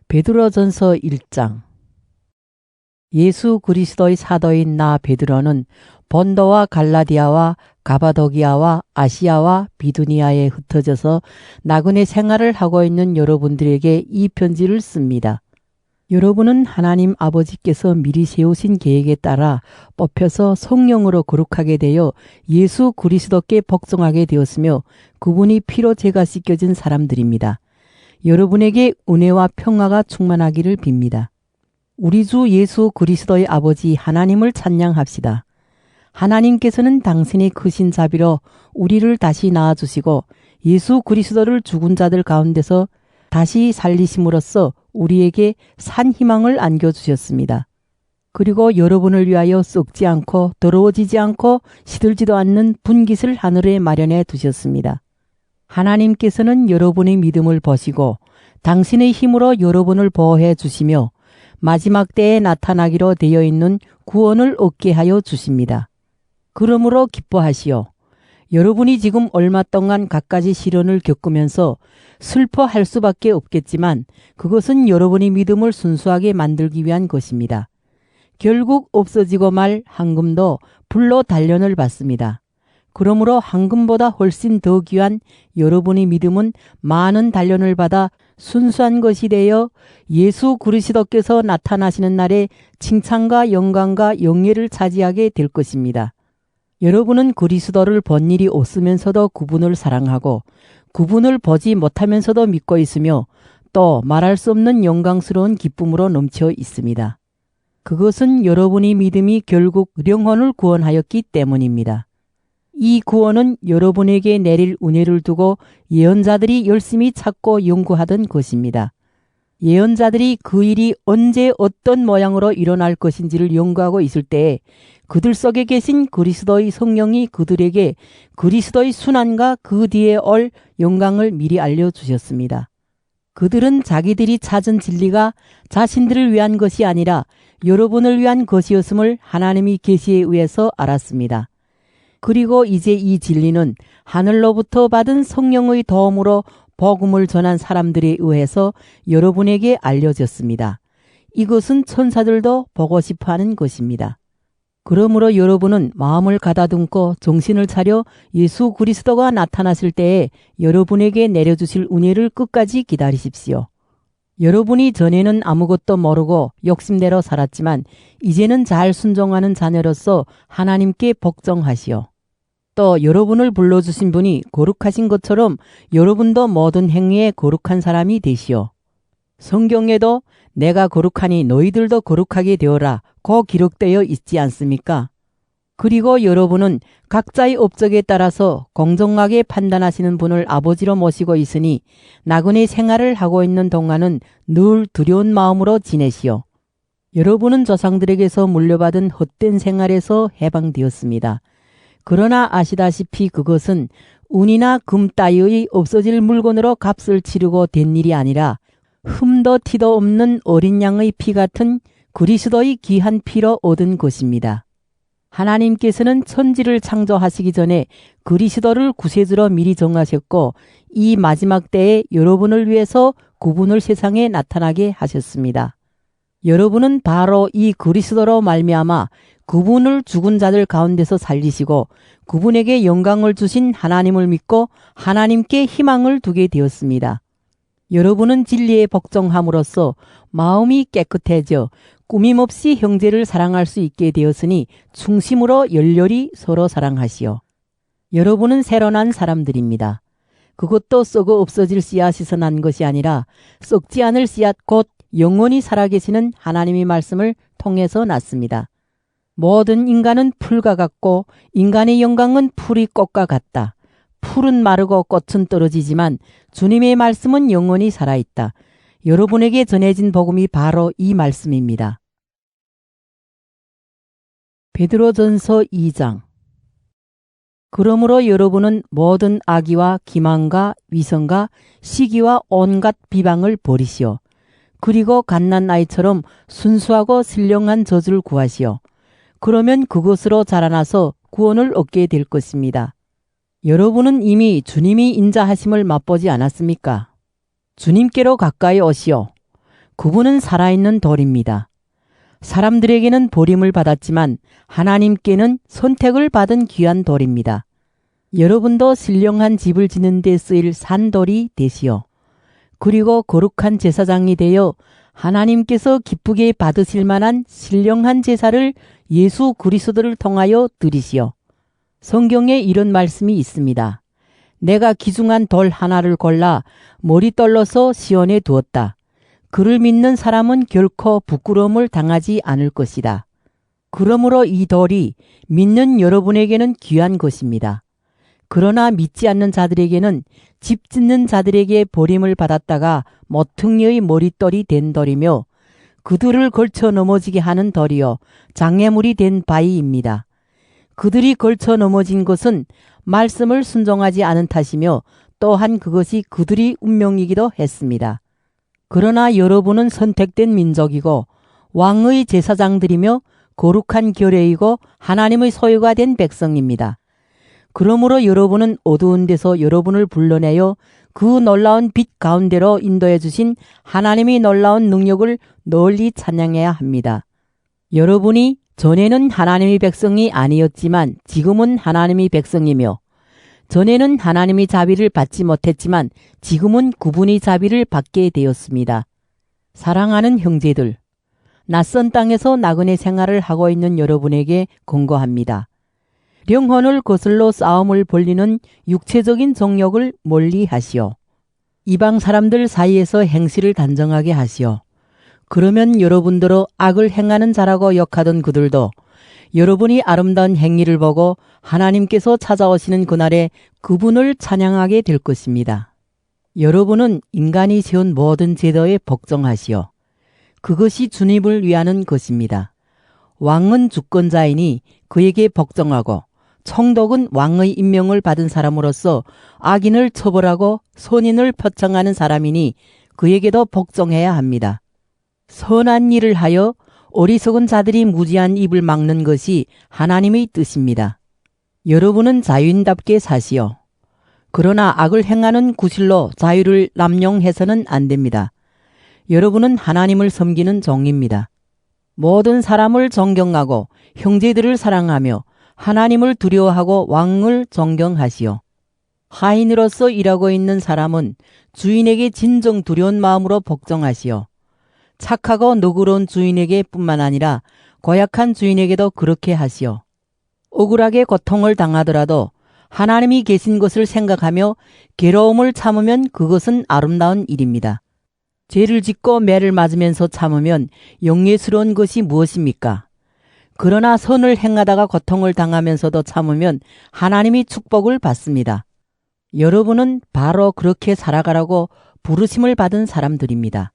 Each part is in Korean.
베드로전서 1장. 예수 그리스도의 사도인 나 베드로는 본도와 갈라디아와 가바도기아와 아시아와 비두니아에 흩어져서 나그네 생활을 하고 있는 여러분들에게 이 편지를 씁니다. 여러분은 하나님 아버지께서 미리 세우신 계획에 따라 뽑혀서 성령으로 거룩하게 되어 예수 그리스도께 복종하게 되었으며 그분이 피로 죄가 씻겨진 사람들입니다. 여러분에게 은혜와 평화가 충만하기를 빕니다. 우리 주 예수 그리스도의 아버지 하나님을 찬양합시다. 하나님께서는 당신의 크신 자비로 우리를 다시 낳아주시고 예수 그리스도를 죽은 자들 가운데서 다시 살리심으로써 우리에게 산 희망을 안겨주셨습니다. 그리고 여러분을 위하여 썩지 않고 더러워지지 않고 시들지도 않는 분깃을 하늘에 마련해 두셨습니다. 하나님께서는 여러분의 믿음을 보시고 당신의 힘으로 여러분을 보호해 주시며 마지막 때에 나타나기로 되어 있는 구원을 얻게 하여 주십니다. 그러므로 기뻐하시오. 여러분이 지금 얼마 동안 갖가지 시련을 겪으면서 슬퍼할 수밖에 없겠지만 그것은 여러분의 믿음을 순수하게 만들기 위한 것입니다. 결국 없어지고 말 황금도 불로 단련을 받습니다. 그러므로 황금보다 훨씬 더 귀한 여러분의 믿음은 많은 단련을 받아 순수한 것이 되어 예수 그리스도께서 나타나시는 날에 칭찬과 영광과 영예를 차지하게 될 것입니다. 여러분은 그리스도를 본 일이 없으면서도 그분을 사랑하고 그분을 보지 못하면서도 믿고 있으며 또 말할 수 없는 영광스러운 기쁨으로 넘쳐 있습니다. 그것은 여러분의 믿음이 결국 영혼을 구원하였기 때문입니다. 이 구원은 여러분에게 내릴 은혜를 두고 예언자들이 열심히 찾고 연구하던 것입니다. 예언자들이 그 일이 언제 어떤 모양으로 일어날 것인지를 연구하고 있을 때에 그들 속에 계신 그리스도의 성령이 그들에게 그리스도의 순환과 그 뒤에 올 영광을 미리 알려주셨습니다. 그들은 자기들이 찾은 진리가 자신들을 위한 것이 아니라 여러분을 위한 것이었음을 하나님이 계시에 의해서 알았습니다. 그리고 이제 이 진리는 하늘로부터 받은 성령의 도움으로 복음을 전한 사람들에 의해서 여러분에게 알려졌습니다. 이것은 천사들도 보고 싶어하는 것입니다. 그러므로 여러분은 마음을 가다듬고 정신을 차려 예수 그리스도가 나타나실 때에 여러분에게 내려주실 은혜를 끝까지 기다리십시오. 여러분이 전에는 아무것도 모르고 욕심대로 살았지만 이제는 잘 순종하는 자녀로서 하나님께 복종하시오. 또 여러분을 불러주신 분이 거룩하신 것처럼 여러분도 모든 행위에 거룩한 사람이 되시오. 성경에도 내가 거룩하니 너희들도 거룩하게 되어라 고 기록되어 있지 않습니까? 그리고 여러분은 각자의 업적에 따라서 공정하게 판단하시는 분을 아버지로 모시고 있으니 나그네 생활을 하고 있는 동안은 늘 두려운 마음으로 지내시오. 여러분은 조상들에게서 물려받은 헛된 생활에서 해방되었습니다. 그러나 아시다시피 그것은 운이나 금 따위의 없어질 물건으로 값을 치르고 된 일이 아니라 흠도 티도 없는 어린 양의 피 같은 그리스도의 귀한 피로 얻은 것입니다. 하나님께서는 천지를 창조하시기 전에 그리스도를 구세주로 미리 정하셨고 이 마지막 때에 여러분을 위해서 그분을 세상에 나타나게 하셨습니다. 여러분은 바로 이 그리스도로 말미암아 그분을 죽은 자들 가운데서 살리시고 그분에게 영광을 주신 하나님을 믿고 하나님께 희망을 두게 되었습니다. 여러분은 진리에 복종함으로써 마음이 깨끗해져 꾸밈없이 형제를 사랑할 수 있게 되었으니 중심으로 열렬히 서로 사랑하시오. 여러분은 새로 난 사람들입니다. 그것도 썩어 없어질 씨앗에서 난 것이 아니라 썩지 않을 씨앗 곧 영원히 살아계시는 하나님의 말씀을 통해서 났습니다. 모든 인간은 풀과 같고 인간의 영광은 풀이 꽃과 같다. 풀은 마르고 꽃은 떨어지지만 주님의 말씀은 영원히 살아있다. 여러분에게 전해진 복음이 바로 이 말씀입니다. 베드로전서 2장. 그러므로 여러분은 모든 악의와 기만과 위선과 시기와 온갖 비방을 버리시오. 그리고 갓난 아이처럼 순수하고 신령한 저주를 구하시오. 그러면 그것으로 자라나서 구원을 얻게 될 것입니다. 여러분은 이미 주님이 인자하심을 맛보지 않았습니까? 주님께로 가까이 오시오. 그분은 살아있는 돌입니다. 사람들에게는 버림을 받았지만 하나님께는 선택을 받은 귀한 돌입니다. 여러분도 신령한 집을 짓는 데 쓰일 산돌이 되시오. 그리고 거룩한 제사장이 되어 하나님께서 기쁘게 받으실 만한 신령한 제사를 예수 그리스도를 통하여 드리시오. 성경에 이런 말씀이 있습니다. 내가 귀중한 돌 하나를 골라 머리떨러서 시온에 두었다. 그를 믿는 사람은 결코 부끄러움을 당하지 않을 것이다. 그러므로 이 돌이 믿는 여러분에게는 귀한 것입니다. 그러나 믿지 않는 자들에게는 집 짓는 자들에게 버림을 받았다가 모퉁이의 머릿돌이 된 돌이며 그들을 걸쳐 넘어지게 하는 돌이요 장애물이 된 바위입니다. 그들이 걸쳐 넘어진 것은 말씀을 순종하지 않은 탓이며 또한 그것이 그들이 운명이기도 했습니다. 그러나 여러분은 선택된 민족이고 왕의 제사장들이며 거룩한 교례이고 하나님의 소유가 된 백성입니다. 그러므로 여러분은 어두운 데서 여러분을 불러내어 그 놀라운 빛 가운데로 인도해 주신 하나님의 놀라운 능력을 널리 찬양해야 합니다. 여러분이 전에는 하나님의 백성이 아니었지만 지금은 하나님의 백성이며 전에는 하나님의 자비를 받지 못했지만 지금은 그분의 자비를 받게 되었습니다. 사랑하는 형제들, 낯선 땅에서 나그네 생활을 하고 있는 여러분에게 권고합니다. 영혼을 거슬러 싸움을 벌리는 육체적인 정욕을 멀리 하시오. 이방 사람들 사이에서 행실을 단정하게 하시오. 그러면 여러분들로 악을 행하는 자라고 욕하던 그들도 여러분이 아름다운 행위를 보고 하나님께서 찾아오시는 그날에 그분을 찬양하게 될 것입니다. 여러분은 인간이 세운 모든 제도에 복종하시오. 그것이 주님을 위하는 것입니다. 왕은 주권자이니 그에게 복종하고 총독은 왕의 임명을 받은 사람으로서 악인을 처벌하고 선인을 표창하는 사람이니 그에게도 복종해야 합니다. 선한 일을 하여 어리석은 자들이 무지한 입을 막는 것이 하나님의 뜻입니다. 여러분은 자유인답게 사시오. 그러나 악을 행하는 구실로 자유를 남용해서는 안 됩니다. 여러분은 하나님을 섬기는 종입니다. 모든 사람을 존경하고 형제들을 사랑하며 하나님을 두려워하고 왕을 존경하시오. 하인으로서 일하고 있는 사람은 주인에게 진정 두려운 마음으로 복종하시오. 착하고 너그러운 주인에게 뿐만 아니라 고약한 주인에게도 그렇게 하시오. 억울하게 고통을 당하더라도 하나님이 계신 것을 생각하며 괴로움을 참으면 그것은 아름다운 일입니다. 죄를 짓고 매를 맞으면서 참으면 영예스러운 것이 무엇입니까? 그러나 선을 행하다가 고통을 당하면서도 참으면 하나님이 축복을 받습니다. 여러분은 바로 그렇게 살아가라고 부르심을 받은 사람들입니다.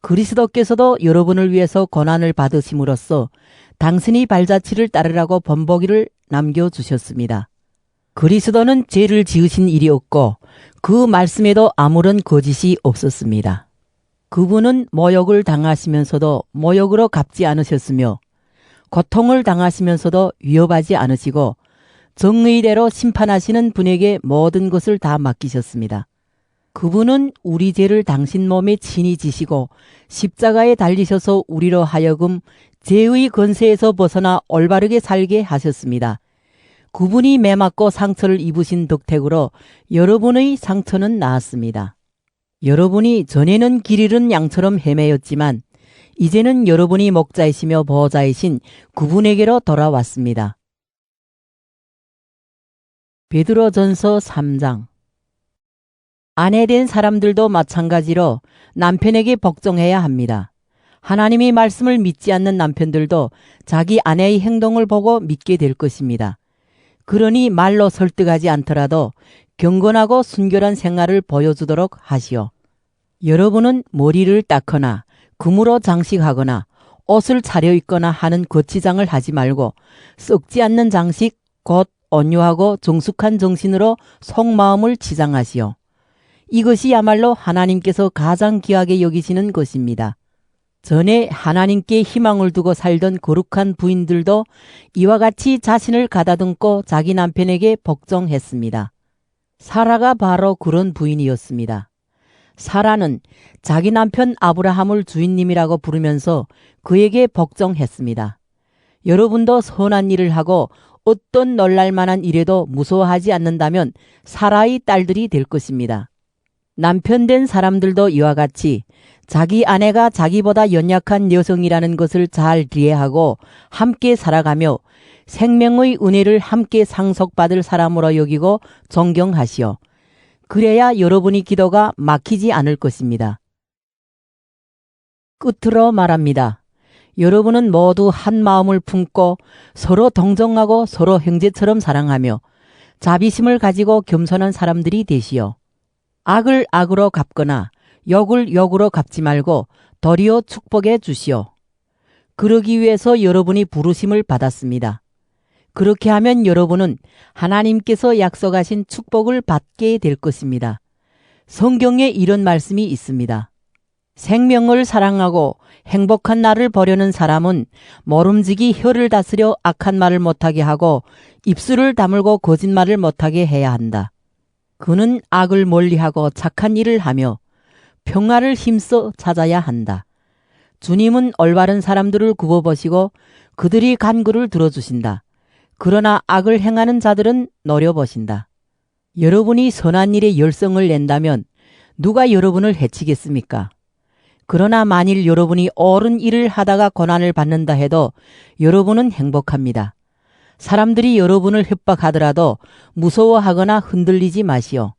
그리스도께서도 여러분을 위해서 고난을 받으심으로써 당신의 발자취를 따르라고 본보기를 남겨주셨습니다. 그리스도는 죄를 지으신 일이 없고 그 말씀에도 아무런 거짓이 없었습니다. 그분은 모욕을 당하시면서도 모욕으로 갚지 않으셨으며 고통을 당하시면서도 위협하지 않으시고 정의대로 심판하시는 분에게 모든 것을 다 맡기셨습니다. 그분은 우리 죄를 당신 몸에 친히 지시고 십자가에 달리셔서 우리로 하여금 죄의 권세에서 벗어나 올바르게 살게 하셨습니다. 그분이 매맞고 상처를 입으신 덕택으로 여러분의 상처는 나았습니다. 여러분이 전에는 길 잃은 양처럼 헤매였지만 이제는 여러분이 목자이시며 보호자이신 그분에게로 돌아왔습니다. 베드로전서 3장. 아내된 사람들도 마찬가지로 남편에게 복종해야 합니다. 하나님의 말씀을 믿지 않는 남편들도 자기 아내의 행동을 보고 믿게 될 것입니다. 그러니 말로 설득하지 않더라도 경건하고 순결한 생활을 보여주도록 하시오. 여러분은 머리를 닦거나 금으로 장식하거나 옷을 차려입거나 하는 거치장을 하지 말고 썩지 않는 장식 곧 온유하고 정숙한 정신으로 속마음을 치장하시오. 이것이야말로 하나님께서 가장 귀하게 여기시는 것입니다. 전에 하나님께 희망을 두고 살던 거룩한 부인들도 이와 같이 자신을 가다듬고 자기 남편에게 복종했습니다. 사라가 바로 그런 부인이었습니다. 사라는 자기 남편 아브라함을 주인님이라고 부르면서 그에게 복종했습니다. 여러분도 선한 일을 하고 어떤 놀랄만한 일에도 무서워하지 않는다면 사라의 딸들이 될 것입니다. 남편 된 사람들도 이와 같이 자기 아내가 자기보다 연약한 여성이라는 것을 잘 이해하고 함께 살아가며 생명의 은혜를 함께 상속받을 사람으로 여기고 존경하시오. 그래야 여러분의 기도가 막히지 않을 것입니다. 끝으로 말합니다. 여러분은 모두 한 마음을 품고 서로 동정하고 서로 형제처럼 사랑하며 자비심을 가지고 겸손한 사람들이 되시오. 악을 악으로 갚거나 욕을 욕으로 갚지 말고 도리어 축복해 주시오. 그러기 위해서 여러분이 부르심을 받았습니다. 그렇게 하면 여러분은 하나님께서 약속하신 축복을 받게 될 것입니다. 성경에 이런 말씀이 있습니다. 생명을 사랑하고 행복한 날을 보려는 사람은 모름지기 혀를 다스려 악한 말을 못하게 하고 입술을 다물고 거짓말을 못하게 해야 한다. 그는 악을 멀리하고 착한 일을 하며 평화를 힘써 찾아야 한다. 주님은 올바른 사람들을 굽어보시고 그들이 간구를 들어주신다. 그러나 악을 행하는 자들은 노려보신다. 여러분이 선한 일에 열성을 낸다면 누가 여러분을 해치겠습니까? 그러나 만일 여러분이 옳은 일을 하다가 고난을 받는다 해도 여러분은 행복합니다. 사람들이 여러분을 협박하더라도 무서워하거나 흔들리지 마시오.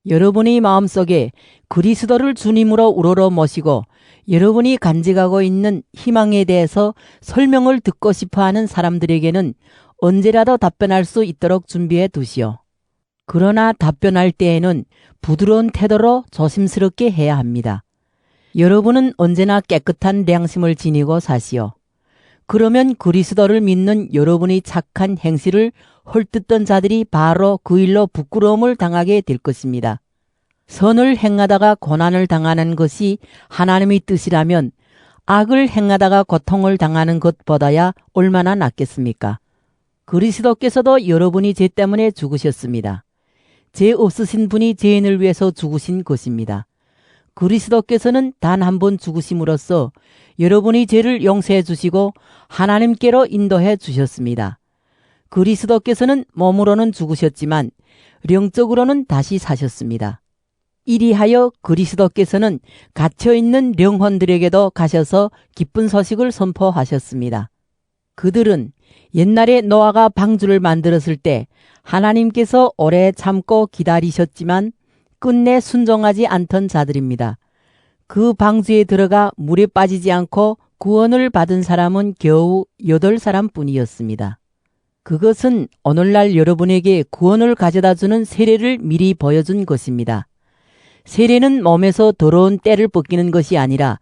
여러분의 마음속에 그리스도를 주님으로 우러러 모시고 여러분이 간직하고 있는 희망에 대해서 설명을 듣고 싶어하는 사람들에게는 언제라도 답변할 수 있도록 준비해 두시오. 그러나 답변할 때에는 부드러운 태도로 조심스럽게 해야 합니다. 여러분은 언제나 깨끗한良심을 지니고 사시오. 그러면 그리스도를 믿는 여러분의 착한 행실을 헐뜯던 자들이 바로 그 일로 부끄러움을 당하게 될 것입니다. 선을 행하다가 고난을 당하는 것이 하나님의 뜻이라면 악을 행하다가 고통을 당하는 것보다야 얼마나 낫겠습니까? 그리스도께서도 여러분이 죄 때문에 죽으셨습니다. 죄 없으신 분이 죄인을 위해서 죽으신 것입니다. 그리스도께서는 단 한 번 죽으심으로써 여러분의 죄를 용서해 주시고 하나님께로 인도해 주셨습니다. 그리스도께서는 몸으로는 죽으셨지만 영적으로는 다시 사셨습니다. 이리하여 그리스도께서는 갇혀있는 영혼들에게도 가셔서 기쁜 소식을 선포하셨습니다. 그들은 옛날에 노아가 방주를 만들었을 때 하나님께서 오래 참고 기다리셨지만 끝내 순종하지 않던 자들입니다. 그 방주에 들어가 물에 빠지지 않고 구원을 받은 사람은 겨우 8사람뿐이었습니다. 그것은 오늘날 여러분에게 구원을 가져다주는 세례를 미리 보여준 것입니다. 세례는 몸에서 더러운 때를 벗기는 것이 아니라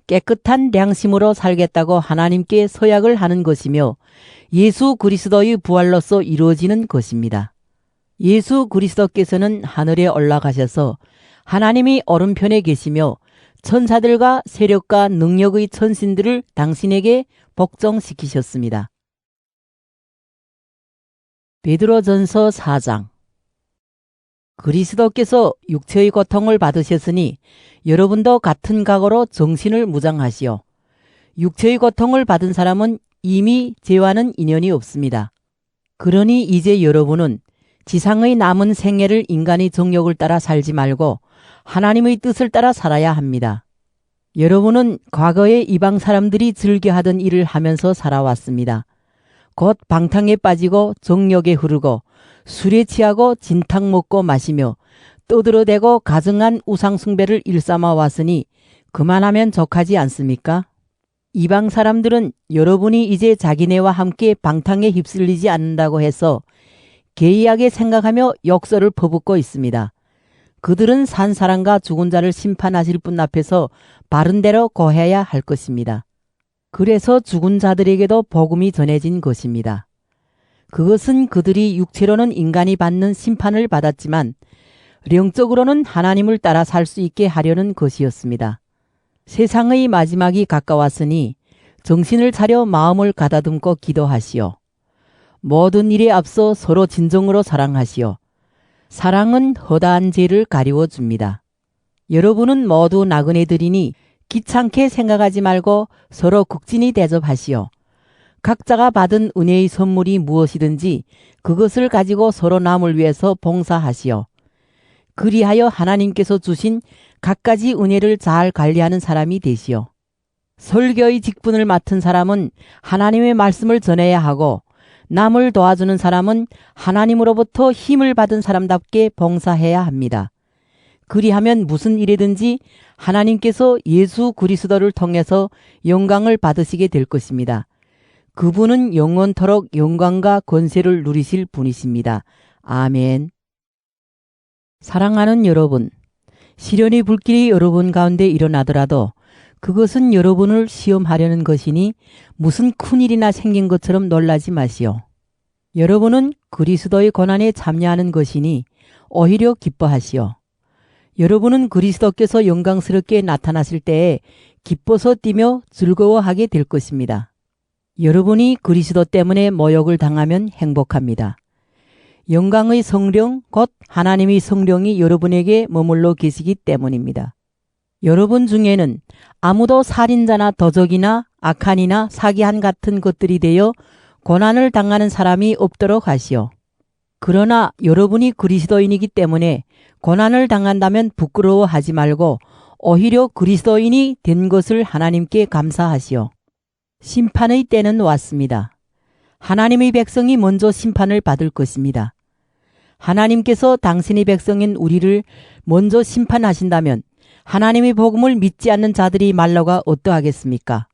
깨끗한良심으로 살겠다고 하나님께 서약을 하는 것이며 예수 그리스도의 부활로서 이루어지는 것입니다. 예수 그리스도께서는 하늘에 올라가셔서 하나님이 오른편에 계시며 천사들과 세력과 능력의 천신들을 당신에게 복종시키셨습니다. 베드로전서 4장. 그리스도께서 육체의 고통을 받으셨으니 여러분도 같은 각오로 정신을 무장하시오. 육체의 고통을 받은 사람은 이미 죄와는 인연이 없습니다. 그러니 이제 여러분은 지상의 남은 생애를 인간의 정욕을 따라 살지 말고 하나님의 뜻을 따라 살아야 합니다. 여러분은 과거에 이방 사람들이 즐겨하던 일을 하면서 살아왔습니다. 곧 방탕에 빠지고 정욕에 흐르고 술에 취하고 진탕 먹고 마시며 떠들어대고 가증한 우상숭배를 일삼아 왔으니 그만하면 족하지 않습니까? 이방 사람들은 여러분이 이제 자기네와 함께 방탕에 휩쓸리지 않는다고 해서 개의하게 생각하며 욕설을 퍼붓고 있습니다. 그들은 산 사람과 죽은 자를 심판하실 분 앞에서 바른 대로 고해야 할 것입니다. 그래서 죽은 자들에게도 복음이 전해진 것입니다. 그것은 그들이 육체로는 인간이 받는 심판을 받았지만 영적으로는 하나님을 따라 살 수 있게 하려는 것이었습니다. 세상의 마지막이 가까웠으니 정신을 차려 마음을 가다듬고 기도하시오. 모든 일에 앞서 서로 진정으로 사랑하시오. 사랑은 허다한 죄를 가리워 줍니다. 여러분은 모두 나그네들이니 귀찮게 생각하지 말고 서로 국진히 대접하시오. 각자가 받은 은혜의 선물이 무엇이든지 그것을 가지고 서로 남을 위해서 봉사하시오. 그리하여 하나님께서 주신 갖가지 은혜를 잘 관리하는 사람이 되시오. 설교의 직분을 맡은 사람은 하나님의 말씀을 전해야 하고 남을 도와주는 사람은 하나님으로부터 힘을 받은 사람답게 봉사해야 합니다. 그리하면 무슨 일이든지 하나님께서 예수 그리스도를 통해서 영광을 받으시게 될 것입니다. 그분은 영원토록 영광과 권세를 누리실 분이십니다. 아멘. 사랑하는 여러분, 시련의 불길이 여러분 가운데 일어나더라도 그것은 여러분을 시험하려는 것이니 무슨 큰일이나 생긴 것처럼 놀라지 마시오. 여러분은 그리스도의 고난에 참여하는 것이니 오히려 기뻐하시오. 여러분은 그리스도께서 영광스럽게 나타나실 때에 기뻐서 뛰며 즐거워하게 될 것입니다. 여러분이 그리스도 때문에 모욕을 당하면 행복합니다. 영광의 성령, 곧 하나님의 성령이 여러분에게 머물러 계시기 때문입니다. 여러분 중에는 아무도 살인자나 도적이나 악한이나 사기한 같은 것들이 되어 고난을 당하는 사람이 없도록 하시오. 그러나 여러분이 그리스도인이기 때문에 고난을 당한다면 부끄러워하지 말고 오히려 그리스도인이 된 것을 하나님께 감사하시오. 심판의 때는 왔습니다. 하나님의 백성이 먼저 심판을 받을 것입니다. 하나님께서 당신의 백성인 우리를 먼저 심판하신다면 하나님의 복음을 믿지 않는 자들이 말로가 어떠하겠습니까?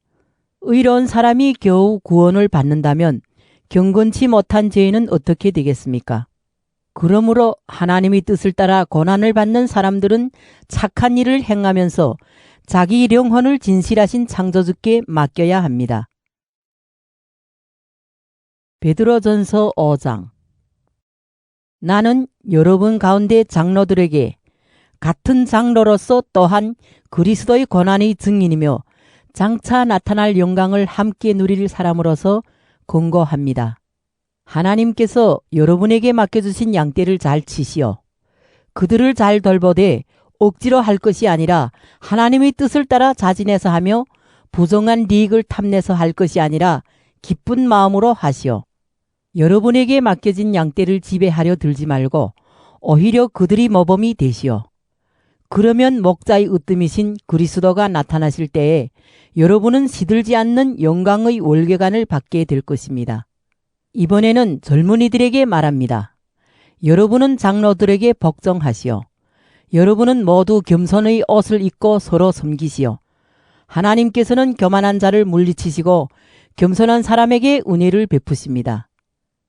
의로운 사람이 겨우 구원을 받는다면 경건치 못한 죄인은 어떻게 되겠습니까? 그러므로 하나님의 뜻을 따라 고난을 받는 사람들은 착한 일을 행하면서 자기 영혼을 진실하신 창조주께 맡겨야 합니다. 베드로전서 5장. 나는 여러분 가운데 장로들에게 같은 장로로서 또한 그리스도의 고난의 증인이며 장차 나타날 영광을 함께 누릴 사람으로서 권고합니다. 하나님께서 여러분에게 맡겨주신 양떼를 잘 치시오. 그들을 잘 돌보되 억지로 할 것이 아니라 하나님의 뜻을 따라 자진해서 하며 부정한 이익을 탐내서 할 것이 아니라 기쁜 마음으로 하시오. 여러분에게 맡겨진 양떼를 지배하려 들지 말고 오히려 그들이 모범이 되시오. 그러면 목자의 으뜸이신 그리스도가 나타나실 때에 여러분은 시들지 않는 영광의 월계관을 받게 될 것입니다. 이번에는 젊은이들에게 말합니다. 여러분은 장로들에게 복종하시오. 여러분은 모두 겸손의 옷을 입고 서로 섬기시오. 하나님께서는 교만한 자를 물리치시고 겸손한 사람에게 은혜를 베푸십니다.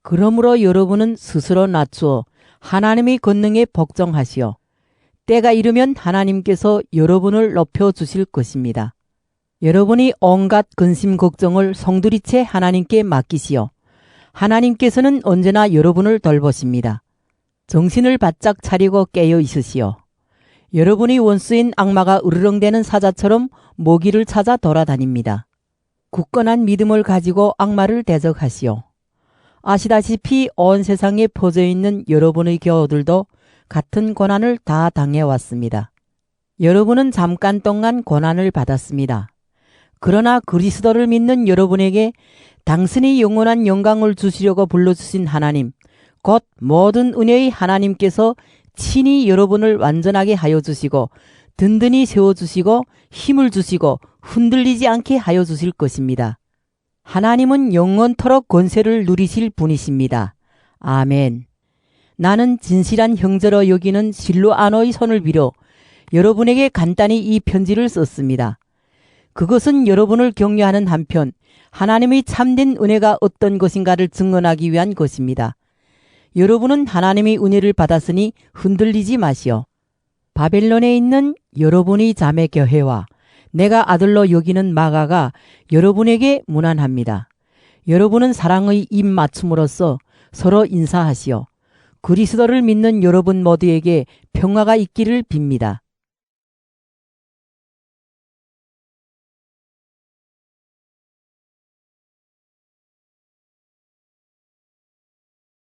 그러므로 여러분은 스스로 낮추어 하나님의 권능에 복종하시오. 때가 이르면 하나님께서 여러분을 높여주실 것입니다. 여러분이 온갖 근심 걱정을 송두리째 하나님께 맡기시오. 하나님께서는 언제나 여러분을 돌보십니다. 정신을 바짝 차리고 깨어 있으시오. 여러분이 원수인 악마가 으르렁대는 사자처럼 모기를 찾아 돌아다닙니다. 굳건한 믿음을 가지고 악마를 대적하시오. 아시다시피 온 세상에 퍼져 있는 여러분의 교우들도 같은 고난을 다 당해왔습니다. 여러분은 잠깐 동안 고난을 받았습니다. 그러나 그리스도를 믿는 여러분에게 당신이 영원한 영광을 주시려고 불러주신 하나님, 곧 모든 은혜의 하나님께서 친히 여러분을 완전하게 하여 주시고 든든히 세워주시고 힘을 주시고 흔들리지 않게 하여 주실 것입니다. 하나님은 영원토록 권세를 누리실 분이십니다. 아멘. 나는 진실한 형제로 여기는 실로아노의 손을 빌어 여러분에게 간단히 이 편지를 썼습니다. 그것은 여러분을 격려하는 한편 하나님의 참된 은혜가 어떤 것인가를 증언하기 위한 것입니다. 여러분은 하나님의 은혜를 받았으니 흔들리지 마시오. 바벨론에 있는 여러분의 자매 교회와 내가 아들로 여기는 마가가 여러분에게 문안합니다. 여러분은 사랑의 입 맞춤으로써 서로 인사하시오. 그리스도를 믿는 여러분 모두에게 평화가 있기를 빕니다.